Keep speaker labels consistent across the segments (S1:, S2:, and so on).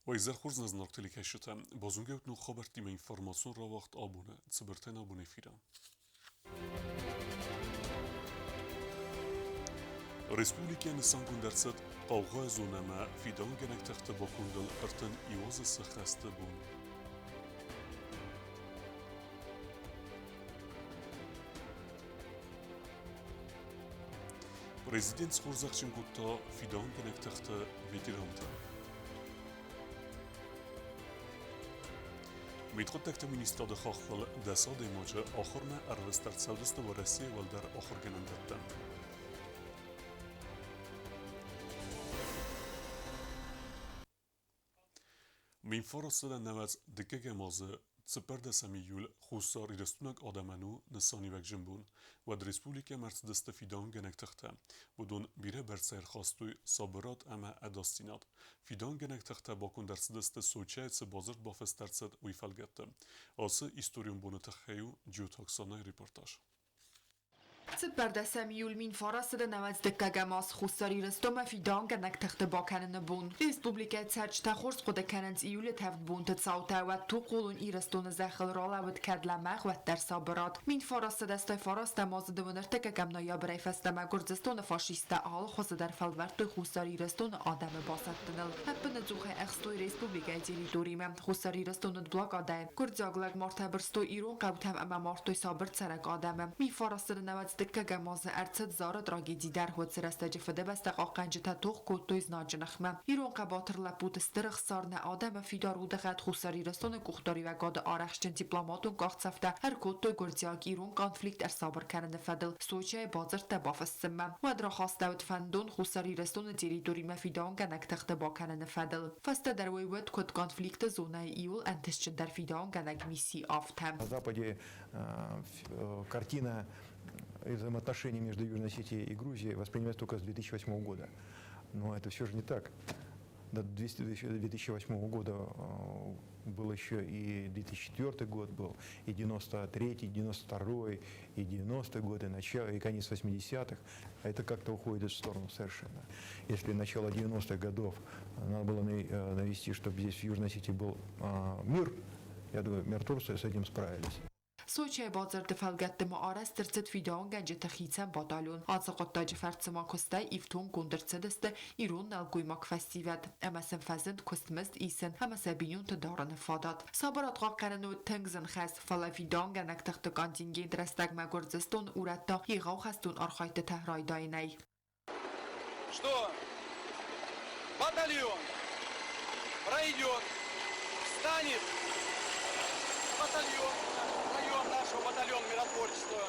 S1: وإذا خرزنا زنارتلي كشتا بازونجوت نو خبرتي من إنفورماسيون را وقت آبونه تبرتين آبونه فيران ريسبوبليكا نسان كوندرست قوغا زونما في دانجنك تخت باكوندل قرتن إيواز السخاست بون Rezidents خورزاخشن گوتا فیدان گنک تخت ویدیرانتا میتخود تخت مینیستر دخاخل دسا دیماجه آخر نه اروستر سودست و رسیه والدر آخر گنندتن من فرص نواز دکه مازه سپرده سمیول خوصار رستونک آدمانو نسانی وک جنبون و در رسپولیک مرسدست فیدان گنک تخته بدون بیره برسیر خواستوی صابرات اما اداستینات فیدان گنک تخته باکن درسدست سوچه سه بازرد بافسترسد وی فلگته آسه ایستوریون بونه تخیو جیوتاکسانه ریپورتاج
S2: Цыппардасам юлмин фарасыда наваздыккагамас хуссари рыстома фидан гэнак тахты баканын бун. Республика царчта хорс хода кананц июле тавд бун тцаута ва туқулун ирыстоны захыл ролавыд кадламах ва тарсабырат. Мин фарасыда стай фараста мазыды выныртыкагам ноябрай фастама гурдзыстоны фашиста ал хозыдар фалварты хуссари рыстоны адамы басаттыныл. Хаппыны зухай ахстой республика территорима хуссари рыстоны блок адай. Гурдзаглаг мартабырстой ирон қавтам ама мартой сабыр царак адамы. Мин фарасыда наваз دکه ماز ارتد زار دراگیدی در خود سرسته فده بست قاقنج تاتوق کوتویز ناجنخمه ایرون قباتر لپوت استرخ سار نه آدم فیدار و دخت خوساری رستون کوختاری و گاد آرخشتن دیپلماتون قاقت سفته هر کوتوی گرزیاگ ایرون کانفلیکت ارسابر کننده فدل سوچه بازر تبافستمه و در خواست دود فندون خوساری رستون تریتوری مفیدان گنک تخت با کننده فدل فسته در ویود کد کانفلیکت زونه ایول انتشچن در فیدان گنک میسی آفتم.
S3: На Западе картина взаимоотношений между Южной Осетией и Грузией воспринимается только с 2008 года. Но это все же не так. До 2008 года был еще и 2004 год был, и 93-й, 92-й, и 90-е годы, начало, и конец 80-х. Это как-то уходит в сторону совершенно. Если начало 90-х годов надо было навести, чтобы здесь в Южной Осетии был мир, я думаю, миротворцы с этим справились.
S2: سوچه بازر دفلگت معارض ترسد فیدان گنج تخیصا بادالون آنسا قطاج فرسما کسته ایفتون گندرسد است ایرون نلگوی ماک فستیود اما سنفزند کستمست ایسن اما سبیون تدارن فاداد سابرات غاقرنو تنگزن خست فلا فیدان گنک تخت گاندینگی درستگ مگرزستون اورتا یغاو خستون آرخایت تهرای داینای
S4: Что батальон пройдет, встанет батальон, район нашего батальона миротворчества,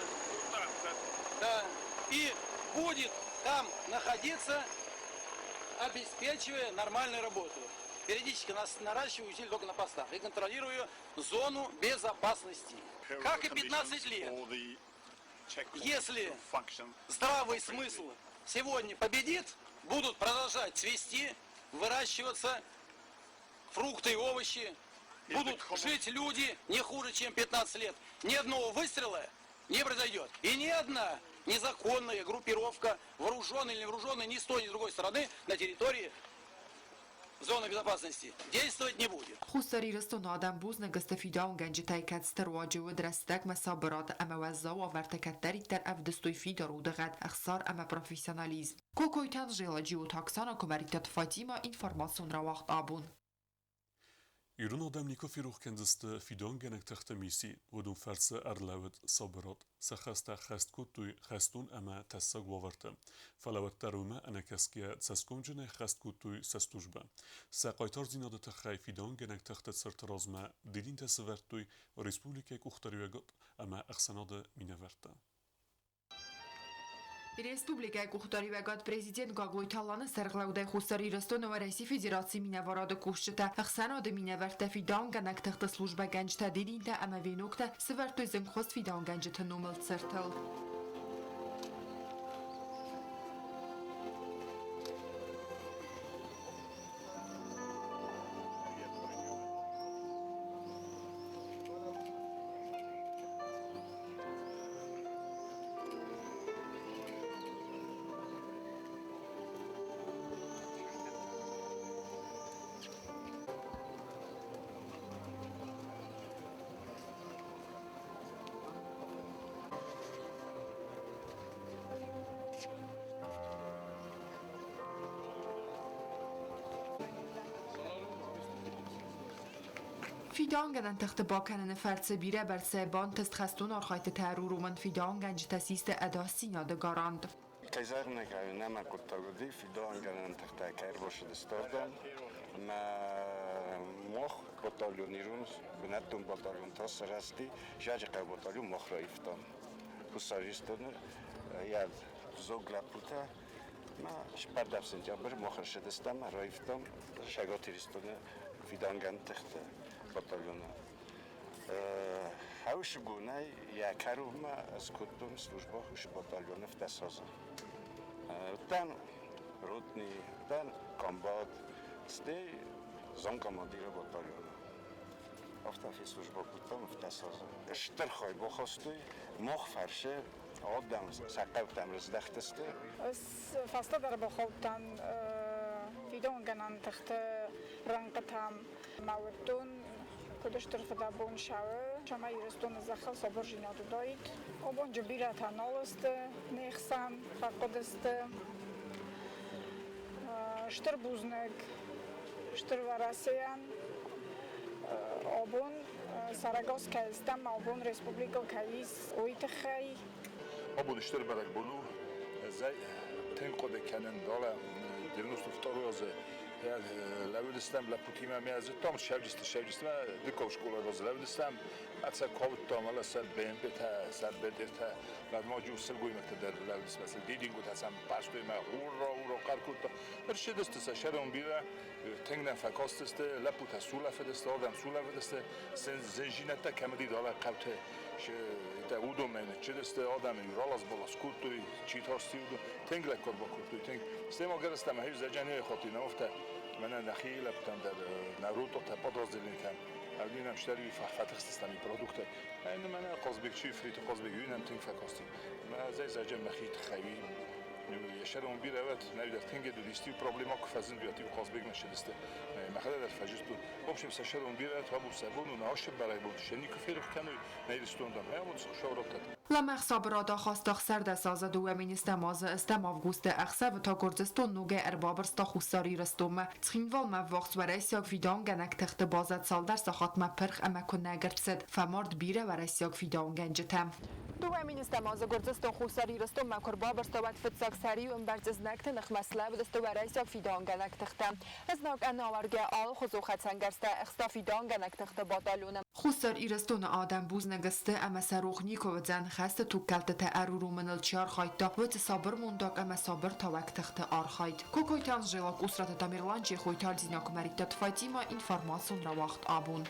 S4: да, и будет там находиться, обеспечивая нормальную работу. Периодически нас наращиваю усилия только на постах и контролирую зону безопасности. Как и 15 лет. Если здравый смысл сегодня победит, будут продолжать цвести, выращиваться фрукты и овощи, будут жить люди не хуже, чем 15 лет. Ни одного выстрела не произойдет. И ни одна незаконная группировка, вооруженная или невооруженная, ни с той, ни с другой стороны на территории зоны безопасности действовать не будет.
S2: خوستاری رستون آدم بوز نگست فیدان گنج تایکتستر واجه و درستک مسابرات اما وزا و ورتکتری در افدستوی فیدار و دغت اخصار اما پروفیسیونالیزم. کوکویتان جیلا جیو تاکسانا کمریتت فاطیما اینفورماسیون را وقت آبون.
S1: ایران آدم نیکو فیروخ کندست فیدان گنک تخت میسی و دون فرس ارلاوت صابرات سخسته خست کتوی خستون اما تساق واورته فلاوت درومه انکسکیه تسکم جنه خست کتوی سستوجبه ساقایتار زیناده تخی فیدان گنک تخت سرترازمه دیدین تسورتوی و ریسپولیکه کختاریوگات اما اخسناده مینورته
S2: Республика Кухтари вегад президент Гаглой Таланы сарглаудай хустари растонова России Федерации минаварады кушчата ахсанады минаверта фидан ганак тахта служба ганчта диринта ама венокта свертой зенхост фидан ганчта номал цертал. فیدانگن تخت باکنن فرس بیره بر سبان تست خستون آرخایت ترورومن فیدانگنج تسیست اداسینا دگاراند.
S5: Kayzer nekayına ma kuttagudi fidanganan taxta kayr boşu distordam. Ma moh batalyonirun binattum batalyon tas rasti jajiqa batalyon moh raiftam. Husaristonu yad zogla puta ma shpardaf sentyabr moh rashidistam raiftam shagatiristonu fidangan taxta batalyonu. Haush gunay ya karuma skuttum служба hush batalyon ftasaz. Ten rotni, ten kombat, stej zon komandira bataljonu. Ofta fi služba putam v tasaz. Shterkhoj bokhostui, moh farše, odam sakavtam razdachteste.
S6: Fasta dar bokhowtan fidanganan taxta ranqatam mawtun کدشتر فدابون شاو شما یرستون زخل صبر جنادو داید آبون جبیره تنالست نیخسان فقدست شتر بوزنگ شتر وراسیان آبون سرگاز کهستم آبون رسپوبلیکا کهیس اویت خی
S7: آبون شتر برک بلو زی تنقود کنن داله درنوستو فتاروازه لودستم لپوتیمه میازه تام شوجستم دکوش کولا روز لودستم اتسا کوت تام ولی سر بین بته سر بدرته بعد ما جو سرگوی مقتدر لودست مثل دیدین گوت هستم پاشتوی ما اورا قرکوت برشی دست سشرم بیره تنگ نفکاست است لپوت سولا فدست آدم سولا فدست زنجینت کمدی داره قبته تا اودو من چه دست آدم رالاز بالاس کوتوی چیت هستی اودو تنگ لکور با کوتوی تنگ استم اگر استم هیچ زجانی خاطی نفته من نخیل بتم در نروتو تا پاداز دلینتم اولین مشتری فتح استمی پرودکت این من قصبی چی فریت قصبی گوینم تنگ فکاستی من زی زجم نخیت خوی یشرم بیره وقت نویدر تنگ دو دیستی پروبلم اک فزن بیاتی و قصبی مشدسته مخدر در فجست بود بخشم سشرم بیره تا بو سبون و ناش برای بود شنی کفیر کنی نیستوندم همون شورت
S2: لمخ صابرادا خواستاخ سرد سازه دوامین استماز استم آوگوست اخسه و تا گرزستون نوگه اربابرستا خوستاری رستومه تخینوال موقت و رئیسیاک فیدانگنک تخت بازد سال در ساخات مپرخ اما کن نگرسد فمارد بیره و رئیسیاک فیدانگنجتم دوامین استماز گرزستون خوستاری رستومه کربابرستا و فتساک سری و امبرز ازنکت نخ مسئله بدست و رئیسیاک فیدانگنک تختم ازناک اناورگه آل خزوخت سنگرسته اخستا فیدانگنک تخت باتالونم خوستار ایرستون آدم بوز نگسته اما سروخ نیکو و زن خسته تو کلت تأرورو منل چیار خایتا و صابر مونداک اما صابر تا وقت تخت آرخاید کوکویتان جلاک اسرات تامیرلانچی خویتال زیناک مریتت فایتیما اینفارماسون را وقت آبون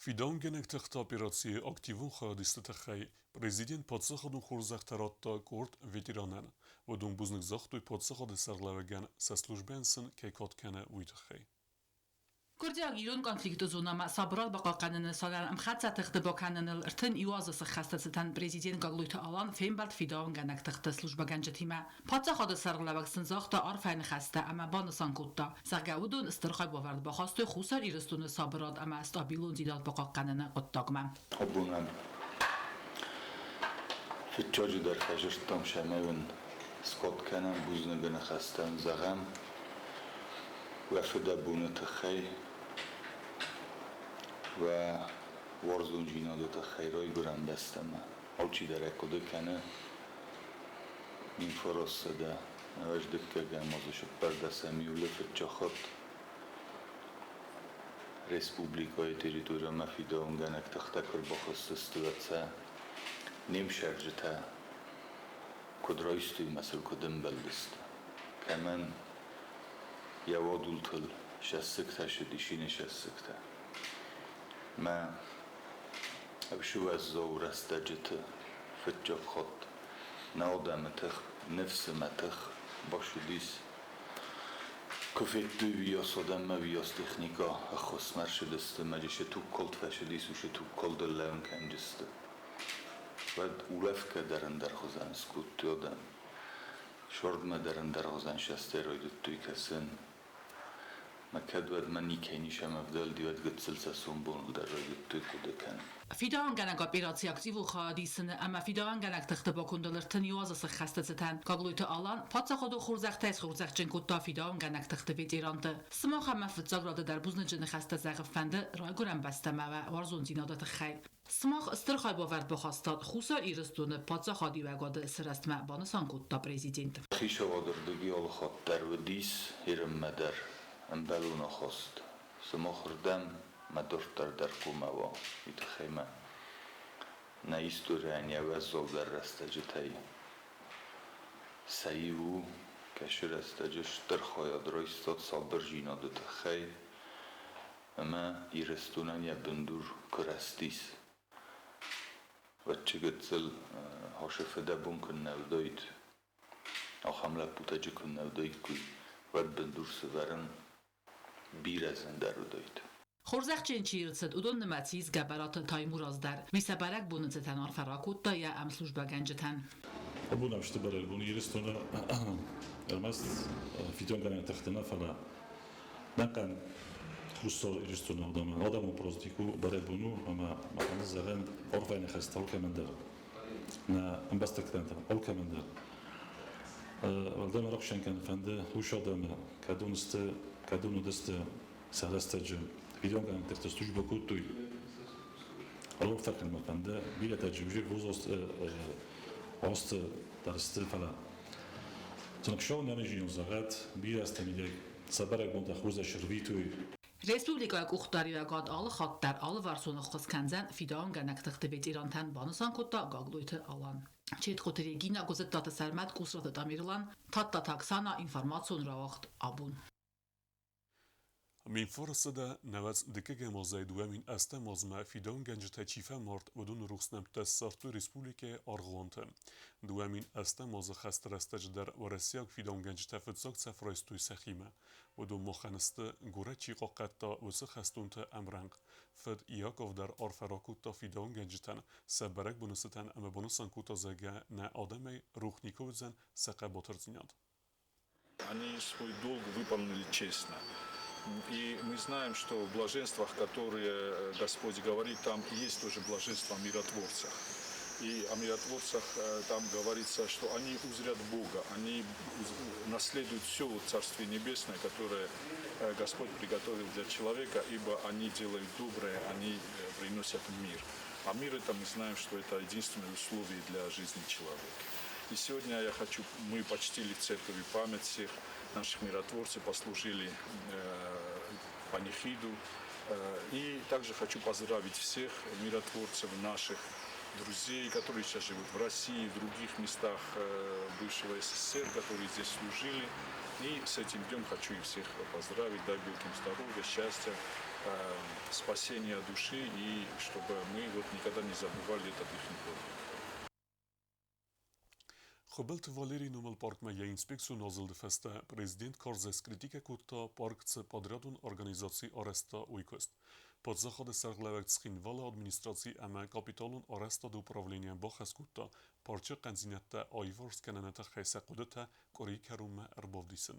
S1: Fidangenek tachta operatie aktivun khadiste tachai prezident podsakhadun khurzakhtarotta kort veteranen vodun buznik zakhtoy podsakhad sarlavegan sa slujbensen kaykotkane uitachai
S8: كرديا غيرون كونفليكتو زونا ما صبرات بقى قانن سالان ام خاصه تخدبو كانن الارتن يواز خاصه ستان بريزيدنت غلوت الان فين بالت فيداون غنك تخت سلوجبا غنجتيما باتا خود سرغلا وقتن زاخت عرفن خسته اما بانسان کوتا سرغودون استرخای باورد با خواست خوسر ایرستون صبرات اما استابيلون زیدات بقى قانن قطاقما
S9: ابونم فيتشاجي در خجرتم شماون سكوت كانن بوزن خستن زغم وفدا بونه تخي و وارزون جینا دو تا خیرای گرم دستم آلچی در اکده کنه این فراسته ده نوش دکه گمازش پردست میوله فتچا خود رسپوبلیکای تریتوریا مفیده اونگنک تخته کر بخواست استواتسه نیم شرجته کدرایستوی مثل کدم بلدست که من یوادولتل شستکته شدیشین شستکته ما ابشو از زور استجت فتجا خود نادم تخ نفس متخ باشو دیس کفت دو ویاس آدم ما ویاس تکنیکا خسمر شدسته مجش تو کلت فشدیس وش تو کل دلون کنجسته و اولف که درن در خوزن سکوت آدم شرد ما درن در خوزن شسته راید توی کسن ما كدود مني كينيش أما بدل ديوت قد سلسة سنبون لدرجة تيكو دكان
S8: فیدان گنگ اپیراسی اکتیو خادیسن اما فیدان گنگ تخت باکندلر تنیواز سخسته زتن کاغلویت آلان پاتsa خودو خورزخته خورزخ چنکوت تا فیدان گنگ تخت وید ایرانده سماخ هم فتزاگ راده در بوزن جن خسته زغفنده رای گرم بسته و وارزون زینادات خیر سماخ استرخای باورد بخواستاد خوسار ایرستونه پاتsa خادی و گاده سرست معبان سانکوت تا پریزیدنت
S9: خیش وادردگی آل خود در و دیس هرم مدر انبلون خواست سماخ ردم مدرتر در کوموا يتخيما نايستوري يعني وزو درستجتاي سيو كشرستجش ترخويا درويستات صابرجينا دتخي اما يرستونان يبندور كرستيس وچگتل هاشفده بونكن نودويت او حمله بوتاجكن نودويت كوي ودبندور سورن بيرزن درودويت
S8: خورزخ چنچیرسد اودون نماتیز گبرات تایمور از در میسه برک بونزتن آن فراکوت دا یا امسلوش بگنجتن
S10: أبونا مش تبرر البوني يرستونا المس فيتون كان تختنا فلا نكن خصوصا يرستونا قدام هذا مو بروزديكو بربونو أما ما كان زغن أرفعنا خستال كمندر نا أمبستكتن أول كمندر والدم رقشن كان فنده وش هذا كادون دست سالستج فيتون كان تختستوش بكوتوي الله فكر ما فنده بيلا تجربة وزوست Ost dar stilfala. Zonakshon energy uzagat birastemidek sabarek bonta khuza shirvituy.
S8: Respublika uxtariyagad al khat dar al varsonu khoskanzan fidan ganaktıqtı vet İrantan banısan kotta gagloyte alan. Çet khoteri gina gozet data sermat kusrat damirlan tatta taksana informasyon rawagt abun.
S1: من فرصة نواز دكجة مزايد ومن أستمازما في دون جنجة تشيفا مارت ودون رخصنم تسارتو ريسبوليكا أرغلانتا دوامين أستماز خسترستج در ورسياق في دون جنجة فتزاق سفرايستوي سخيمة ودون مخانست غورا چيقا قطا وسخستونتا أمرنق فد إياقاف در أرفراكوتا في دون جنجتان سبرك بنستان أما بنسان كوتا زاقا نا آدمي روحنيكوزن ساقا بطرزينياد.
S7: Они свой долг выполнили честно. И мы знаем, что в блаженствах, которые Господь говорит, там есть тоже блаженство о миротворцах. И о миротворцах там говорится, что они узрят Бога, они наследуют все Царствие Небесное, которое Господь приготовил для человека, ибо они делают доброе, они приносят мир. А мир это мы знаем, что это единственное условие для жизни человека. И сегодня мы почтили в церкви память всех наших миротворцев, послужили панихиду. И также хочу поздравить всех миротворцев, наших друзей, которые сейчас живут в России, в других местах бывшего СССР, которые здесь служили. И с этим днем хочу их всех поздравить, дай Бог им здоровья, счастья, спасения души, и чтобы мы никогда не забывали этот их подвиг.
S1: خبلت واليري نومل بارك ما ينسبكسو نازل دفسته prezident Karzes kritika kutta parkce podriadun organizacji Oresta Uikost. Pod zachodę serglewek schinwala administracji ama kapitalun Oresta do upravlenia Bochas kutta parče kanzinetta Aivors kananeta khaysa qudata kori karume erbovdisen.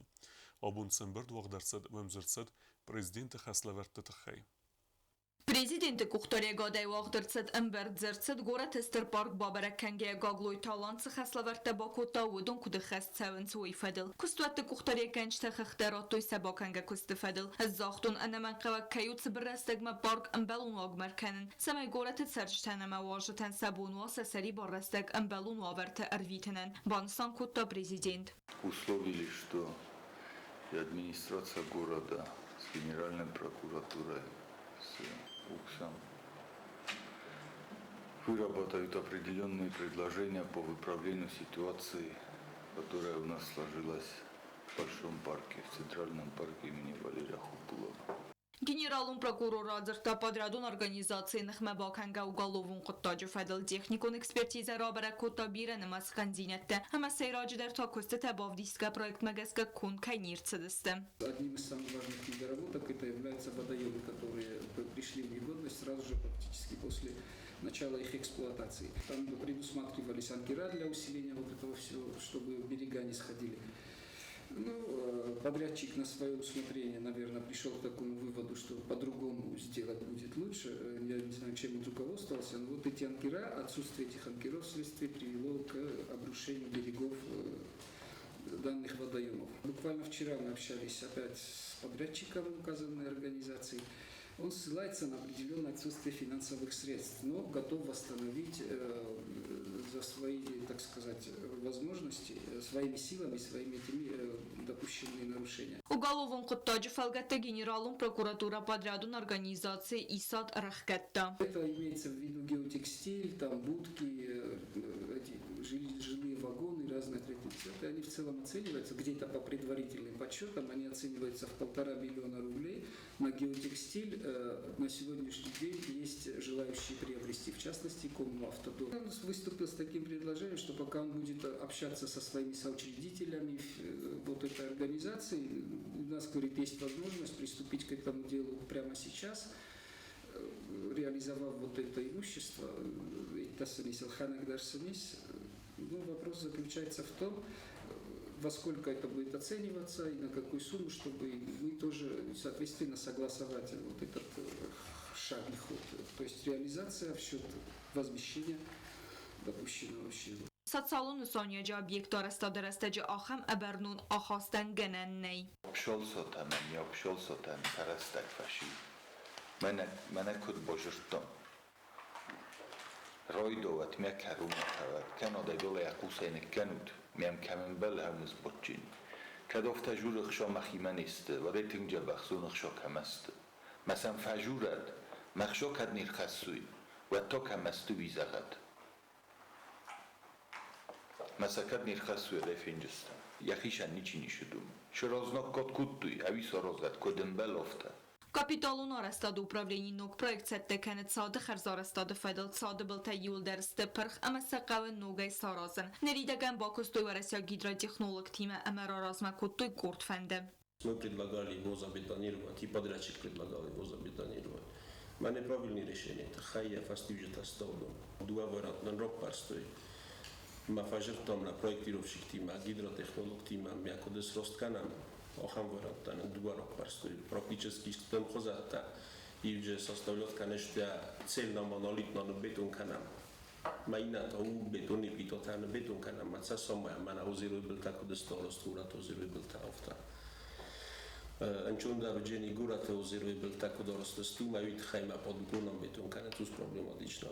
S1: Abun sembird wagdarsad wemzirtsad prezident khaslavert takhay.
S2: Президенты Кухтория Гадай Вахдарцад Амбердзерцад Гора Тестер Парк Бабараканге Гаглой Таланцы Хаславарта Бакута Удон Кудахас Цавенц Уйфадил. Кустуатты Кухтория Канчта Хахтаратой Сабаканга Кустефадил. Азахтун Анаманкава Кают Сабрастагма Парк Амбалун Вагмарканен. Самай Гора Тецарчтана Маважатан Сабунуа Сасари Баррастаг Амбалун Ваверта Арвитанен. Бансан Кута президент.
S9: Условили, что и администрация города с Генеральной прокуратурой с УКСом выработают определенные предложения по выправлению ситуации, которая у нас сложилась в Большом парке, в Центральном парке имени Валерия Хупулова.
S2: Генералун прокурор Адзерта подрядун организации Нахмабаканга уголовун Куттаджи Фадл техникун экспертиза Робера Кутта Бирана Масканзинетте, ама Сейраджи der Токусте Табовдийска проект Магаска Кун Кайнирцедесте.
S11: Одним из самых важных недоработок это являются водоемы, которые пришли в негодность сразу же практически после начала их эксплуатации. Там предусматривались анкера для усиления вот этого всего, чтобы берега не сходили Ну, подрядчик на свое усмотрение, наверное, пришел к такому выводу, что по-другому сделать будет лучше. Я не знаю, чем он руководствовался, но вот эти анкера, отсутствие этих анкеров вследствие привело к обрушению берегов данных водоемов. Буквально вчера мы общались опять с подрядчиком указанной организации. Он ссылается на определенное отсутствие финансовых средств, но готов восстановить за свои, так сказать, возможности, своими силами, своими этими допущенные нарушения.
S2: Уголовun Құттажев әлгәтті генералун прокуратура подрядун организации ИСАД рахкетта.
S11: Это имеется в виду геотекстиль, там будки, жилые вагоны, разные третьи. Они в целом оцениваются где-то по предварительным подсчетам, они оцениваются в 1,5 миллиона рублей. На геотекстиль на сегодняшний день есть желающие приобрести, в частности, Комавтодор. Он выступил с таким предложением, что пока он будет общаться со своими соучредителями вот этой организации, у нас, говорит, есть возможность приступить к этому делу прямо сейчас, реализовав вот это имущество. Но вопрос заключается в том, во сколько это будет оцениваться и на какую сумму, чтобы мы тоже, соответственно, согласовать вот этот шаг и ход. То есть реализация в счет возмещения допущенного ущерба.
S2: Սացալուն ուսանյաջա օբյեկտ արստադարստաջը ախամ əbərnun axastən gənənnəy.
S9: Obşolsotam, mi obşolsotam, parastak fashi. Mene kud božrtom. Rojdovat, mi karumat, Kanada dole Hussein Kanut, mi am kamen belhamuz botchin. Kadofta jurch sho machimanist, vadeting jabach sunch sho kamast. Masam fajurat, machsho kadnir khasui, wa to kamastu bizagat. Masakad nirkhasui refinjistan. Yakhishan nichini shudum. Shroznok kod kutui, aviso rozgat kodem belofta.
S2: Կապիտալուն արստադը ուպրավլենի նոկ պրոյեկտ սետտեքանը ծադը խերզարստադը ֆեդլ ծադը բլտա յուլդերստը պրխ ամասակավը նոգայ սարազն։ Ներիդագան բակոստոյ վարասյա գիդրատեխնոլог թիմը ամերարազմակոտոյ կորդ ֆենդը։
S12: Мы предлагали его забетонировать, и подрядчик предлагал его забетонировать. Мы неправильное решение. Это хайя фастивжета столом. Два варианта рок парстой. Мафажер там на проектировщик тима, гидротехнолог тима, мякодес ростканам. Охам вариантан два рок парстой. Практически там хозата. И уже составляет, конечно, цель на монолитную бетон канам. Mainat au betoni pitotana beton kana matsa somma mana uzirubil tako de stolos tura to uzirubil ta ofta. Ančunda rođeni gurate uzirubil tako doroste stuma vid hajma pod gunom beton kana tu problematično.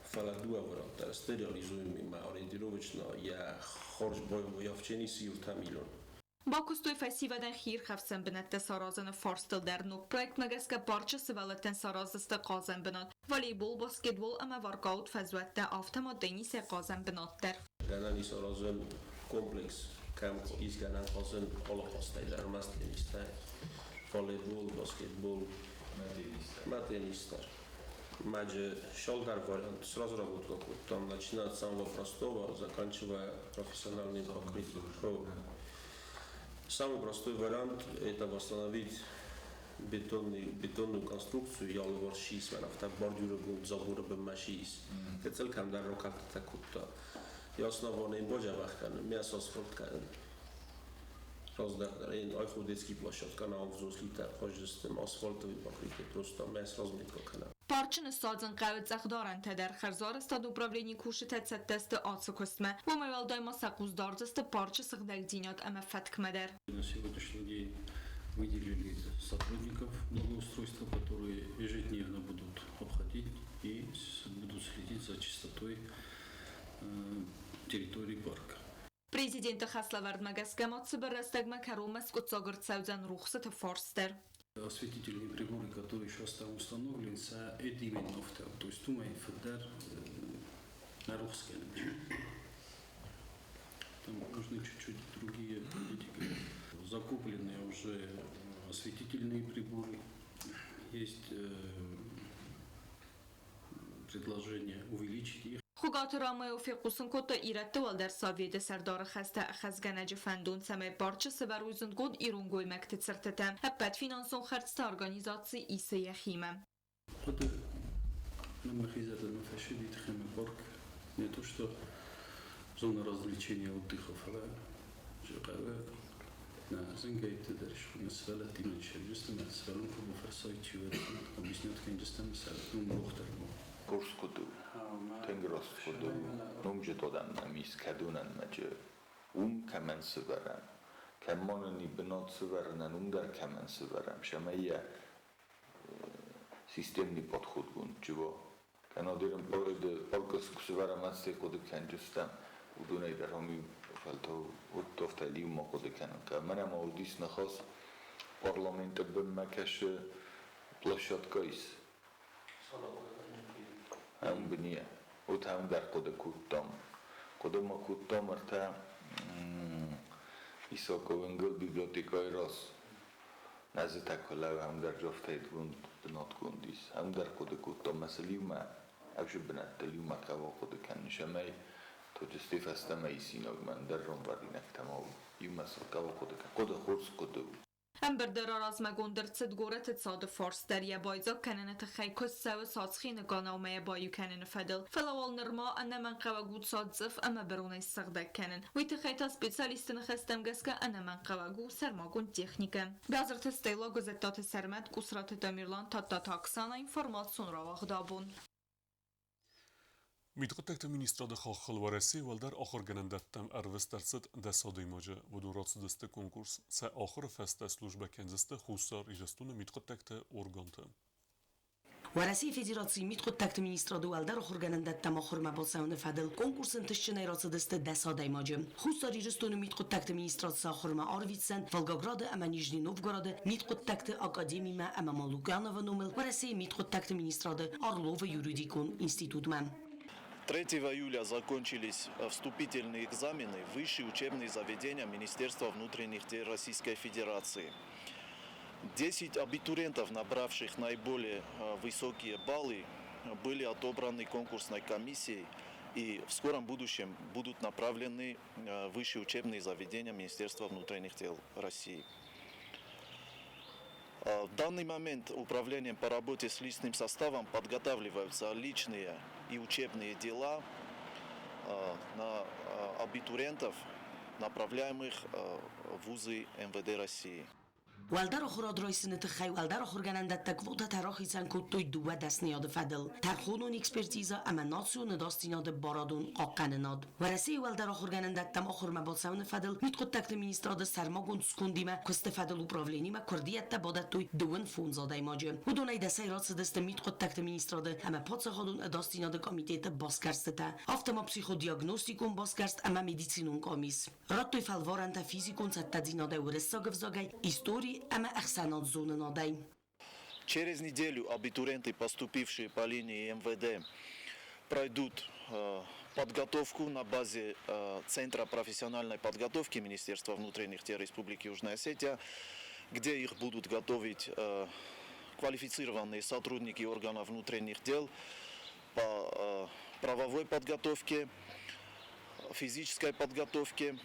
S12: Fala dua voranta sterealizujem ima orientirovično ja horž bojovo javčeni si u ta milion.
S2: Բակուստոյ ֆեսիվադեն խիր խավսեն բնետտե սարազանը ֆորստել դերնուկ պրոյկտ մգեսկը պարչը սվալետեն սարազստը qazən բնատ վոլեybol, basketbol ama workout fəzvətdə avtoma tenise qazən bınatdır.
S12: Ganani sarazın kompleks kam izganan qazın olaqastaylar mas tenistə voleybol, basketbol, tenistər. Маджи шолгар вариант сразу работал. Там начинается с самого простого, заканчивая профессиональным покрытием. Самый простой вариант – это восстановить бетонную конструкцию, яловар шиз, так бордюры будут заборы бемашиз. Это целиком даро как-то так-то. И основанный боджа вахкан, мясо асфальткан. Раздарен, айху детский площадка на взрослый хождеством асфальтовый покрытие, просто мясо разметка канал.
S2: Parçını sazın qəvət zəxdaran tədər xərzar stad upravleni kuşu tədсəttəstə atsı көстмə. Bu məvəl dayma сақуздардысты парçı sıqdəqdinat əmə fətkmədər.
S11: На сегодняшний день выделили сотрудников благоустройства, которые ежедневно будут обходить и будут следить за чистотой территории парка.
S2: Prezidenti xəsləvərd məqəskəmatsı bərəstəqmə kərulməs qutçagırd səvzən ruxsatı forstər.
S11: Осветительные приборы, которые сейчас там установлены, это именно автор, то есть тума и федер на русское. Там нужны чуть-чуть другие политики. Закуплены уже осветительные приборы. Есть предложение увеличить их.
S2: Խուգաթրամայ օֆիqուսն կոտը իրատը վալդար սավիեդը սարդարը խաստա խազգանաջը ֆանդուն սամե պարչը սվարույզն գոդ իրունգոյ մեկտի ծրտետը հապատ ֆինանսոն խարցտա օրգանիզացի իսը եղիմը.
S11: Это нам хозяйство на фашиде тхеме парк не то что зона развлечения отдыхов, а
S13: Zingate der Schwelle die Menschen just mit Schwellen für Professor Tüwer und bis nicht kein just mit Schwellen مختلف
S9: کورس کدو تنگراس کدو نمجه دادن نمیز کدونن مجه کمن سبرن کماننی بنات سبرنن در کمن سبرن شما یه سیستم نیپاد خود گون جوا کنادرم پالکس سبرم از تی خود کنجستم و دونه در همی فلتا و دفتلی ما خود کنن که منم آودیس نخواست پارلمنت بمکش پلاشاتکایس هم بنیه و هم در خود کدام ما کودتام ارتا ایساکو انگل بیبلیوتیکای راست نزد تکاله و هم در جافتید گوند بنات گوندیس هم در خود کودتام مثل لیوما اوش بنات لیوما کوا خود کنشمه تو جستی فستم ایسیناگ من در رنباری نکتماو لیوما سا کوا خود خورس کدو
S14: Emberderar az megondert góret szad forsteria bajza kenene te khaykus saw satskhine qanawmaya bayu kenene fadel falawal nirma anna man qawagut sadzif ama beruna istagda kenen wite khayta specialistin khastam gaska anna man qawagu sermagun texnika bazır testayla gazetat sermat kusrat damirlan tatta taksana informasyon ravagdabun
S1: Mitqotakta ministrada xalqal varasi valdar oxir ganandattam arvestarsit dasodi moja vodun rotsudasta konkurs sa oxir fasta slujba kenzista xusar ijastuna mitqotakta organta
S15: ورسی فدراسیون میتخواد ministrada valdar oxir ganandattam oxir mabolsaun fadel konkursin tishchinay rotsudasta dasodi moja xusar ijastuna mitqotakta ministrada oxir ma arvitsan Volgograd ama Nizhny Novgorod mitqotakta akademiyma ama Maluganova numel ворasi mitqotakta ministrada Орлова юридикун институтма
S16: 3 июля закончились вступительные экзамены в высшие учебные заведения Министерства внутренних дел Российской Федерации. 10 абитуриентов, набравших наиболее высокие баллы, были отобраны конкурсной комиссией и в скором будущем будут направлены в высшие учебные заведения Министерства внутренних дел России. В данный момент управлением по работе с личным составом подготавливаются личные и учебные дела на абитуриентов, направляемых в вузы МВД России.
S15: Валдар охрад ройсны тхай валдар охр ganandatta kvota tarохисан куттуй дуа дасниёд фадл тархунун экспертиза аманатсуны дастиноды барадун аққанынод вараси валдар охр ganandattам охр маболсавны фадл митқоттакты министрады сармагун скундима кусты фадл управленима курдиятта бодаттуй дуын фунзадай маджы удунай дасай рацыдысты митқоттакты министрады ама подсахадун дастиноды комитеты баскарстыта автомопсиходиагностикун баскарст ама медицинун комис раттуй фалваранта физикун цаттадинодай урысагавзагай истории
S16: Через неделю абитуриенты, поступившие по линии МВД, пройдут подготовку на базе Центра профессиональной подготовки Министерства внутренних дел Республики Южная Осетия, где их будут готовить квалифицированные сотрудники органов внутренних дел по правовой подготовке, физической подготовке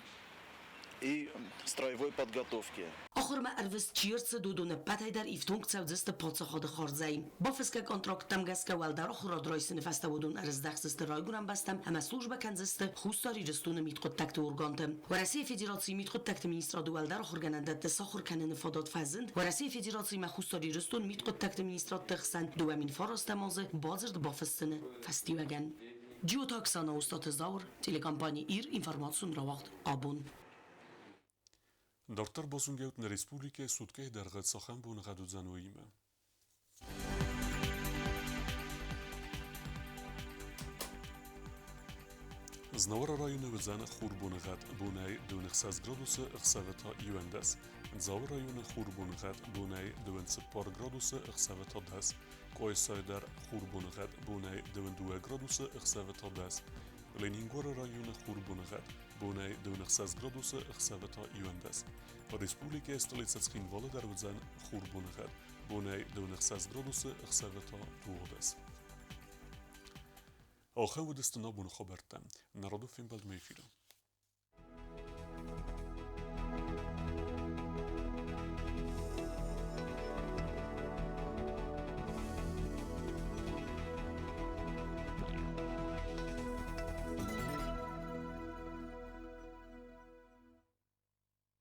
S16: и строевой подготовке.
S15: Охрма арвис чирцы дудуны патайдар ифтункцав зысты подсахады харзай. Бафыска контрактам гаска валдар охрад ройсыны фаста вудун арыздахсысты райгурам бастам, ама служба канзысты хустари жыстуны митқоттакты урганты. Вараси федерации митқоттакты министраду валдар охрганандатты сахур каныны фадат фазынд. Вараси федерации ма хустари жыстун митқоттакты министрат тыхсан дуамин фарастамазы базырд бафыстыны фастиваган. Джиотаксана устаты заур, телекомпания ИР информацион равагд абун.
S1: Дартар босунгеут на республике суткай даргат сахан бун гадудзануима. Знавара районы вызана хурбунагат бунай 12 градуса ихсавета юендас. Завар районы хурбунагат бунай 24 градуса ихсавета дас. Койсайдар хурбунагат бунай 22 градуса ихсавета дас. Ленингора районы хурбунагат бунай 12 градуса ихсавета юендас. Республика столица Цхинвала дарвзан хурбунагат бунай 12 градуса ихсавета туодас. آخر ودستنا بون خبرتم نرادو فیلم بلد میفیرم